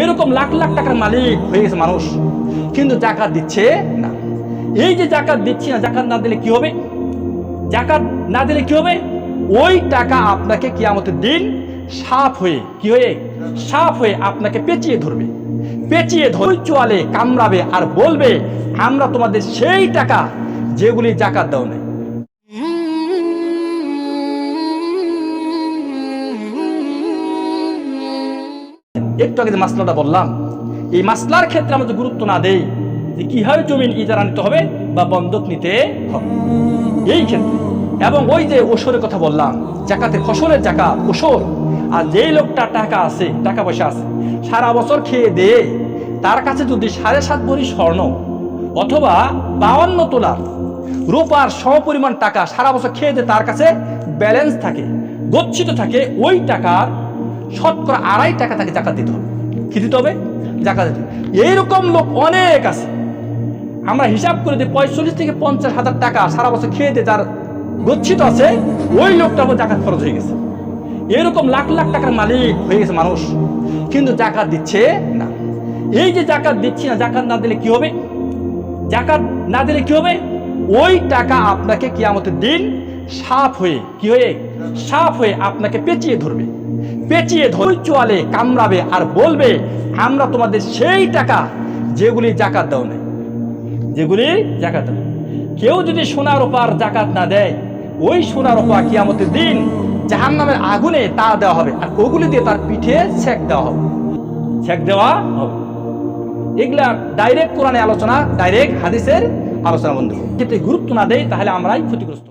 এরকম লাখ লাখ টাকার মালিক হয়ে গেছে মানুষ, কিন্তু জাকাত দিচ্ছে না। এই যে জাকাত দিচ্ছি না, জাকাত না দিলে কি হবে? জাকাত না দিলে কি হবে? ওই টাকা আপনাকে কিয়ামতের দিন সাপ হয়ে কি হয়ে সাপ হয়ে আপনাকে পেঁচিয়ে ধরবে, পেঁচিয়ে ধরে চোয়ালে কামড়াবে আর বলবে, আমরা তোমাদের সেই টাকা যেগুলি জাকাত দাও নাই। একটু আগে যে মাসলাটা বললাম, এই মাসলার ক্ষেত্রে আমরা যদি গুরুত্ব না দেই যে কিভাবে জমিন ইজারা নিতে হবে বা বন্ধক নিতে হবে এই ক্ষেত্রে, এবং ওই যে ওসরের কথা বললাম, জাকাতের ফসলের জাকাত ওসর, আর যেই লোকটা টাকা আছে, টাকা পয়সা আছে, সারা বছর খেয়ে দিয়ে তার কাছে যদি 7.5 ভরি স্বর্ণ অথবা 52 তোলার রূপার সমপরিমাণ টাকা সারা বছর খেয়ে দিয়ে তার কাছে ব্যালেন্স থাকে, গচ্ছিত থাকে, ওই টাকার শতকরা 2.5 টাকা তাকে জাকাত দিতে হবে। কি দিতে হবে? জাকাত দিতে হবে। এইরকম লোক অনেক আছে। আমরা হিসাব করে দিই 45 থেকে 50 হাজার টাকা সারা বছর খেয়ে দিয়ে যার গচ্ছিত আছে, ওই লোকটার উপর জাকাত খরচ হয়ে গেছে। এরকম লাখ লাখ টাকার মালিক হয়ে গেছে মানুষ, কিন্তু জাকাত দিচ্ছে না। এই যে জাকাত দিচ্ছি না, জাকাত না দিলে কি হবে? জাকাত না দিলে কি হবে? ওই টাকা আপনাকে কিয়ামতের দিন সাপ হয়ে কি হয়ে সাপ হয়ে আপনাকে পেঁচিয়ে ধরবে, পেঁচিয়ে ধরে চোয়ালে কামড়াবে আর বলবে, আমরা তোমাদের সেই টাকা যেগুলি জাকাত দাও নাই, যেগুলি জাকাত দাও। কেউ যদি সোনা রূপার জাকাত না দেয়, ওই সোনা রূপা কিয়ামতের দিন জাহান্নামের আগুনে তা দেওয়া হবে, আর ওগুলি দিয়ে তার পিঠে সেক দেওয়া হবে, সেক দেওয়া হবে। এগুলা ডাইরেক্ট কোরআনে আলোচনা, ডাইরেক্ট হাদিসের আলোচনা। বন্ধু, যদি গুরুত্ব না দেয় তাহলে আমরাই ক্ষতিগ্রস্ত।